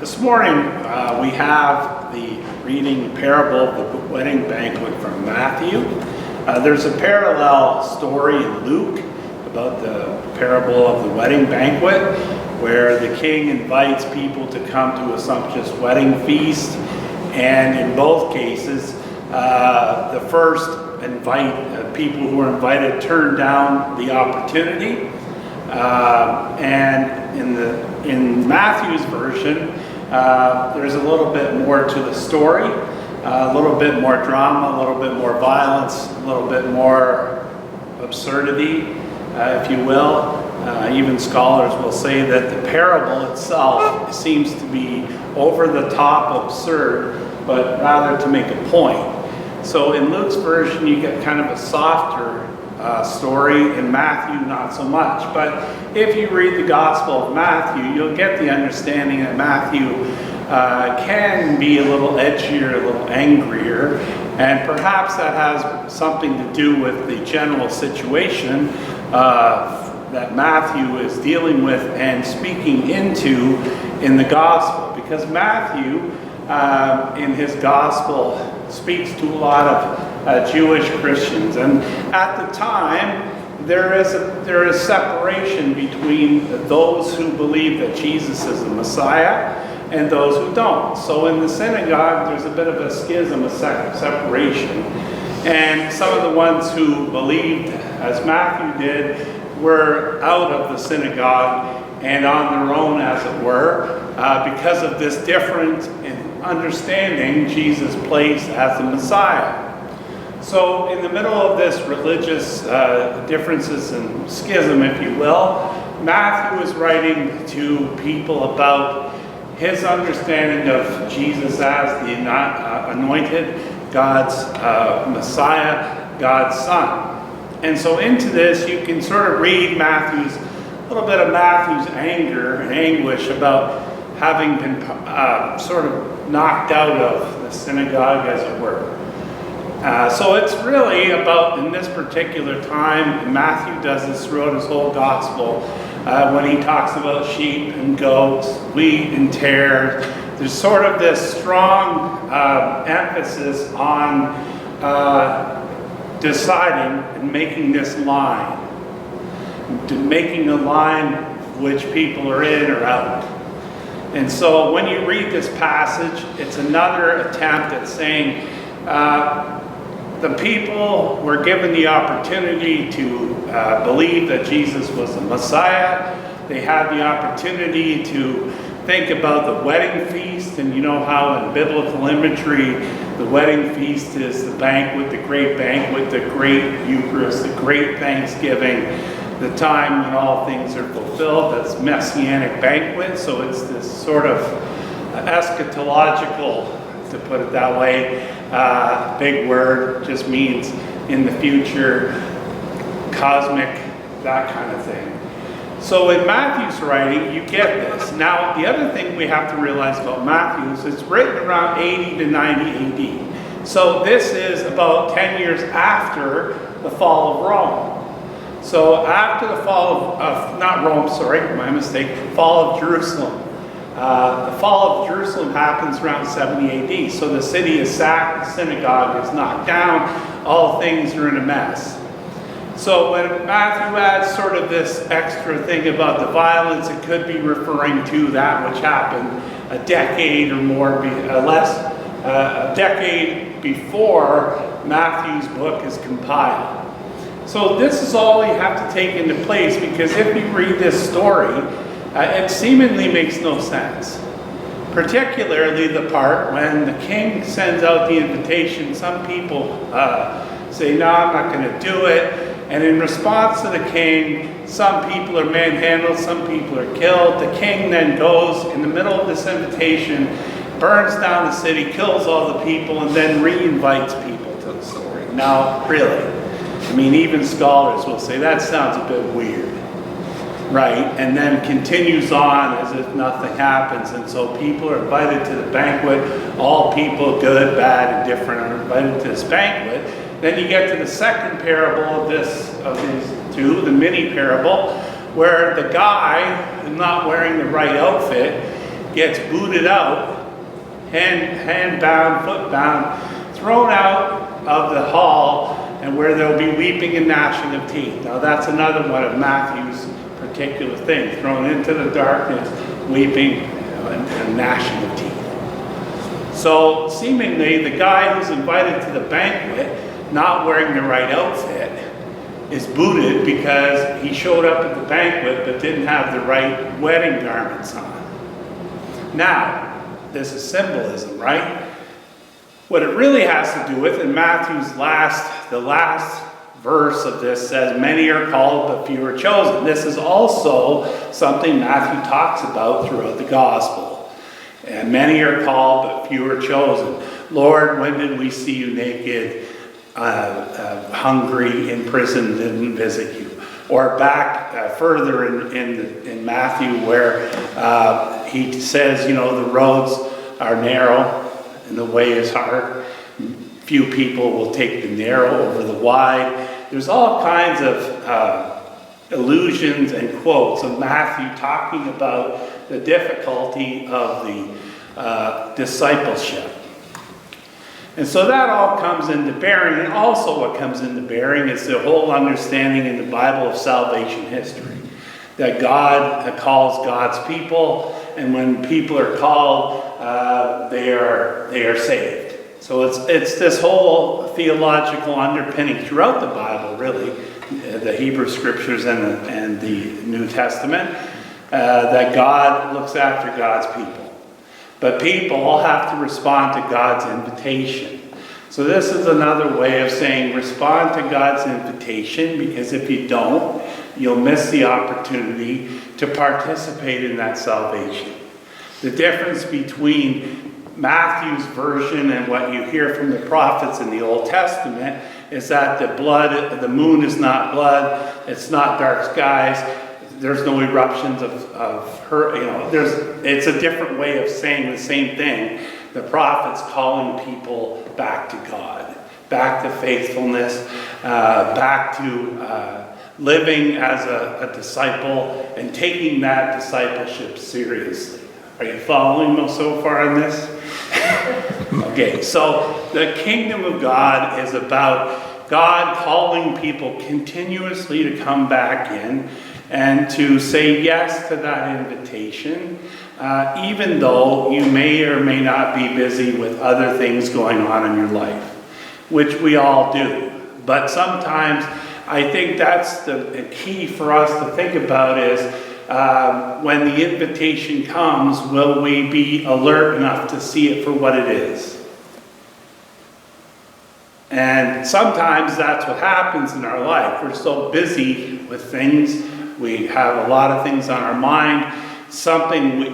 This morning we have the reading parable of the wedding banquet from Matthew. There's a parallel story in Luke about the parable of the wedding banquet, where the king invites people to come to a sumptuous wedding feast, and in both cases the first people who are invited turn down the opportunity. And in Matthew's version, there's a little bit more to the story, a little bit more drama, a little bit more violence, a little bit more absurdity, if you will. Even scholars will say that the parable itself seems to be over the top absurd, but rather to make a point. So in Luke's version, you get kind of a softer story. In Matthew, not so much. But if you read the Gospel of Matthew, you'll get the understanding that Matthew can be a little edgier, a little angrier, and perhaps that has something to do with the general situation that Matthew is dealing with and speaking into in the Gospel. Because Matthew, in his Gospel, speaks to a lot of Jewish Christians, and at the time there is separation between those who believe that Jesus is the Messiah and those who don't. So in the synagogue there's a bit of a schism, a separation, and some of the ones who believed as Matthew did were out of the synagogue and on their own, as it were, because of this difference in understanding Jesus' place as the Messiah. So in the middle of this religious differences and schism, if you will, Matthew is writing to people about his understanding of Jesus as the anointed, God's Messiah, God's Son. And so into this you can sort of read a little bit of Matthew's anger and anguish about having been sort of knocked out of the synagogue, as it were. So it's really about, in this particular time, and Matthew does this throughout his whole gospel, when he talks about sheep and goats, wheat and tare, there's sort of this strong emphasis on deciding and making this line, making a line which people are in or out. And so when you read this passage, it's another attempt at saying the people were given the opportunity to believe that Jesus was the Messiah. They had the opportunity to think about the wedding feast, and you know how in biblical imagery the wedding feast is the banquet, the great Eucharist, the great Thanksgiving, the time when all things are fulfilled. That's messianic banquet. So it's this sort of eschatological, to put it that way, big word, just means in the future, cosmic, that kind of thing. So in Matthew's writing, you get this. Now, the other thing we have to realize about Matthew is it's written around 80 to 90 AD. So this is about 10 years after the fall of Rome. So after the fall of not Rome, sorry, my mistake, fall of Jerusalem. The fall of Jerusalem happens around 70 AD. So the city is sacked, the synagogue is knocked down, all things are in a mess. So when Matthew adds sort of this extra thing about the violence, it could be referring to that which happened a decade or more, a decade before Matthew's book is compiled. So this is all you have to take into place, because if you read this story, it seemingly makes no sense. Particularly the part when the king sends out the invitation. Some people say, no, I'm not going to do it. And in response to the king, some people are manhandled, some people are killed. The king then goes in the middle of this invitation, burns down the city, kills all the people, and then re-invites people to the story. Now, really, I mean, even scholars will say that sounds a bit weird, right? And then continues on as if nothing happens. And so people are invited to the banquet. All people, good, bad, and different, are invited to this banquet. Then you get to the second parable of these two, the mini parable, where the guy is not wearing the right outfit, gets booted out, hand bound, foot bound, thrown out of the hall, and where there'll be weeping and gnashing of teeth. Now that's another one of Matthew's particular things, thrown into the darkness, weeping and gnashing of teeth. So seemingly the guy who's invited to the banquet, not wearing the right outfit, is booted because he showed up at the banquet but didn't have the right wedding garments on. Now, this is symbolism, right? What it really has to do with, in Matthew's the last verse of this says, many are called but few are chosen. This is also something Matthew talks about throughout the gospel. And many are called but few are chosen. Lord, when did we see you naked, hungry, in prison, didn't visit you? Or back further in Matthew where he says, the roads are narrow and the way is hard. Few people will take the narrow over the wide. There's all kinds of allusions and quotes of Matthew talking about the difficulty of the discipleship. And so that all comes into bearing, and also what comes into bearing is the whole understanding in the Bible of salvation history. That God calls God's people, and when people are called, they are saved. So it's this whole theological underpinning throughout the Bible, really, the Hebrew Scriptures and the New Testament, that God looks after God's people. But people all have to respond to God's invitation. So this is another way of saying respond to God's invitation, because if you don't, you'll miss the opportunity to participate in that salvation. The difference between Matthew's version and what you hear from the prophets in the Old Testament is that the moon is not blood, it's not dark skies, there's no eruptions of her, it's a different way of saying the same thing. The prophets calling people back to God, back to faithfulness, back to living as a disciple and taking that discipleship seriously. Are you following me so far on this? Okay, so the kingdom of God is about God calling people continuously to come back in and to say yes to that invitation, even though you may or may not be busy with other things going on in your life, which we all do. But sometimes I think that's the key for us to think about is when the invitation comes, will we be alert enough to see it for what it is? And sometimes that's what happens in our life. We're so busy with things. We have a lot of things on our mind. Something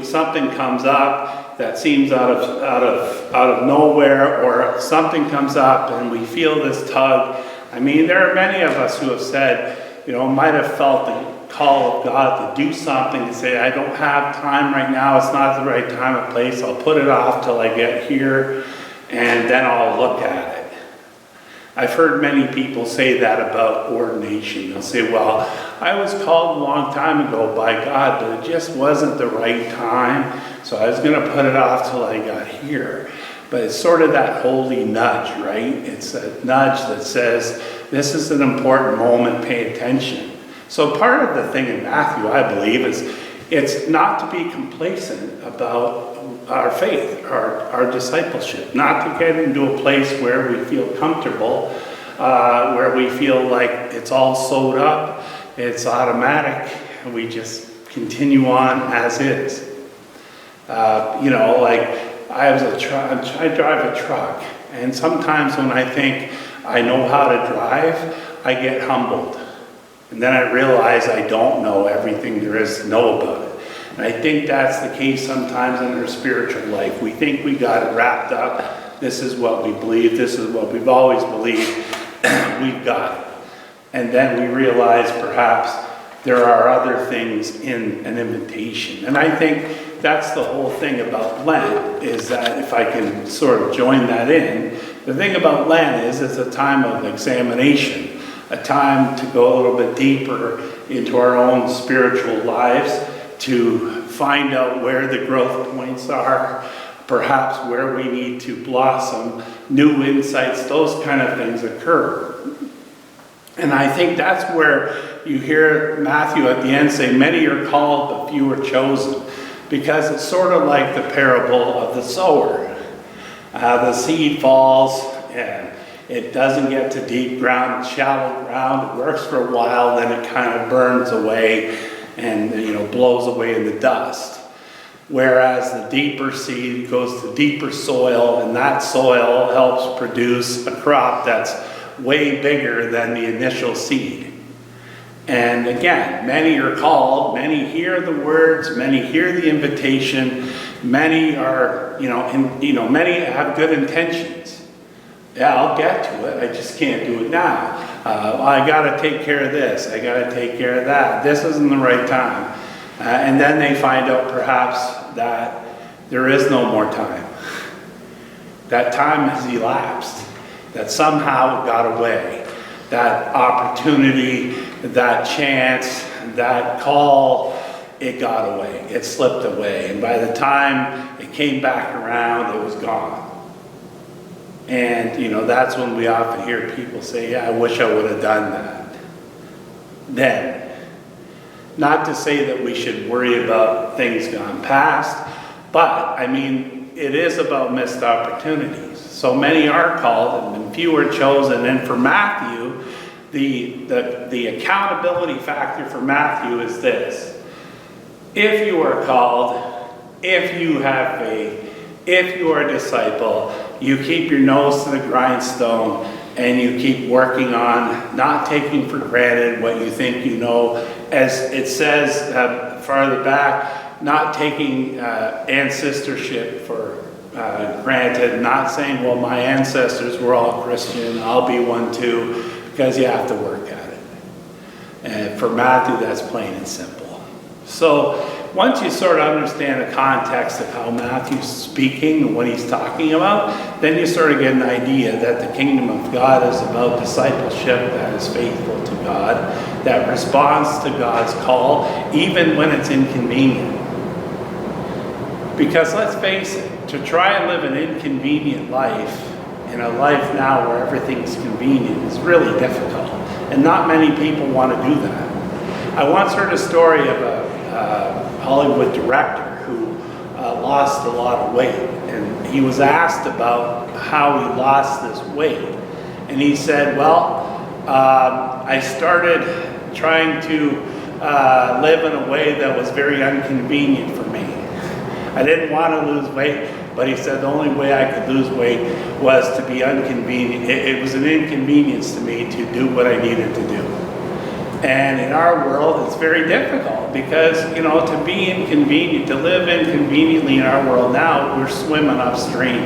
comes up that seems out of nowhere, or something comes up and we feel this tug. I mean, there are many of us who have said, might have felt the call of God to do something, to say, I don't have time right now, it's not the right time or place, I'll put it off till I get here, and then I'll look at it. I've heard many people say that about ordination. They'll say, well, I was called a long time ago by God, but it just wasn't the right time, so I was going to put it off till I got here. But it's sort of that holy nudge, right? It's a nudge that says, this is an important moment, pay attention. So part of the thing in Matthew, I believe, is it's not to be complacent about our faith, our discipleship, not to get into a place where we feel comfortable, where we feel like it's all sewed up, it's automatic, and we just continue on as is. I drive a truck, and sometimes when I think I know how to drive, I get humbled. And then I realize I don't know everything there is to know about it. And I think that's the case sometimes in our spiritual life. We think we got it wrapped up. This is what we believe. This is what we've always believed. We've got it. And then we realize perhaps there are other things in an invitation. And I think that's the whole thing about Lent, is that if I can sort of join that in, the thing about Lent is it's a time of examination, a time to go a little bit deeper into our own spiritual lives to find out where the growth points are, perhaps where we need to blossom, new insights, those kind of things occur. And I think that's where you hear Matthew at the end say, many are called, but few are chosen. Because it's sort of like the parable of the sower. The seed falls, and it doesn't get to deep ground, shallow ground. It works for a while, then it kind of burns away and blows away in the dust. Whereas the deeper seed goes to deeper soil, and that soil helps produce a crop that's way bigger than the initial seed. And again, many are called, many hear the words, many hear the invitation, many are, many have good intentions. Yeah, I'll get to it, I just can't do it now. I got to take care of this, I got to take care of that. This isn't the right time. And then they find out perhaps that there is no more time. That time has elapsed. That somehow it got away. That opportunity, that chance, that call, it got away. It slipped away. And by the time it came back around, it was gone. And, that's when we often hear people say, yeah, I wish I would have done that then. Not to say that we should worry about things gone past, but, it is about missed opportunities. So many are called and few are chosen. And for Matthew, the accountability factor for Matthew is this. If you are called, if you have faith, if you are a disciple, you keep your nose to the grindstone and you keep working on not taking for granted what you think you know. As it says farther back, not taking ancestorship for granted, not saying, well, my ancestors were all Christian, I'll be one too, because you have to work at it. And for Matthew, that's plain and simple. So once you sort of understand the context of how Matthew's speaking and what he's talking about, then you sort of get an idea that the kingdom of God is about discipleship that is faithful to God, that responds to God's call, even when it's inconvenient. Because let's face it, to try and live an inconvenient life in a life now where everything's convenient is really difficult. And not many people want to do that. I once heard a story of a Hollywood director who lost a lot of weight. And he was asked about how he lost this weight. And he said, well, I started trying to live in a way that was very inconvenient for me. I didn't want to lose weight, but he said the only way I could lose weight was to be inconvenient. It was an inconvenience to me to do what I needed to do. And in our world, it's very difficult because, to be inconvenient, to live inconveniently in our world now, we're swimming upstream.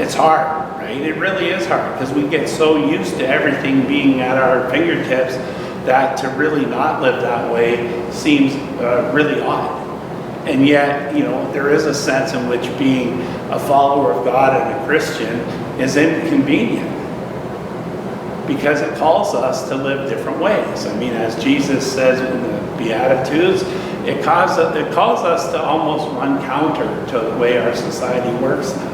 It's hard, right? It really is hard because we get so used to everything being at our fingertips that to really not live that way seems really odd. And yet, there is a sense in which being a follower of God and a Christian is inconvenient because it calls us to live different ways. As Jesus says in the Beatitudes, it calls us to almost run counter to the way our society works now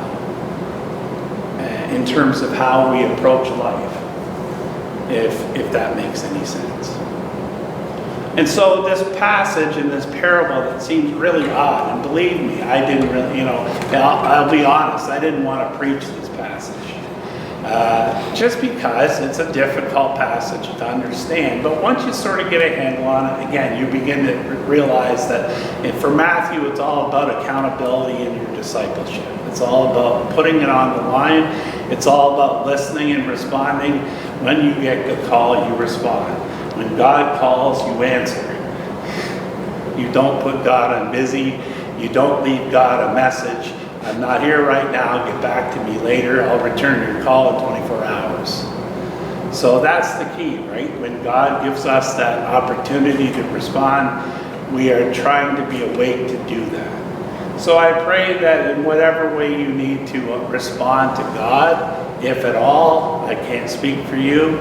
in terms of how we approach life, if that makes any sense. And so this passage in this parable that seems really odd, and believe me, I didn't really, I'll be honest, I didn't want to preach this passage. Just because it's a difficult passage to understand. But once you sort of get a handle on it, again, you begin to realize that for Matthew, it's all about accountability in your discipleship. It's all about putting it on the line. It's all about listening and responding. When you get the call, you respond. When God calls, you answer. You don't put God on busy. You don't leave God a message. I'm not here right now. Get back to me later. I'll return your call in 24 hours. So that's the key, right? When God gives us that opportunity to respond, we are trying to be awake to do that. So I pray that in whatever way you need to respond to God, if at all, I can't speak for you,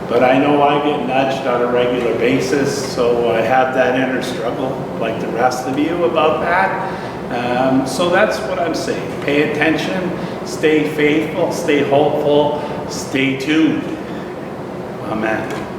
But I know I get nudged on a regular basis, so I have that inner struggle like the rest of you about that. So that's what I'm saying. Pay attention, stay faithful, stay hopeful, stay tuned. Amen.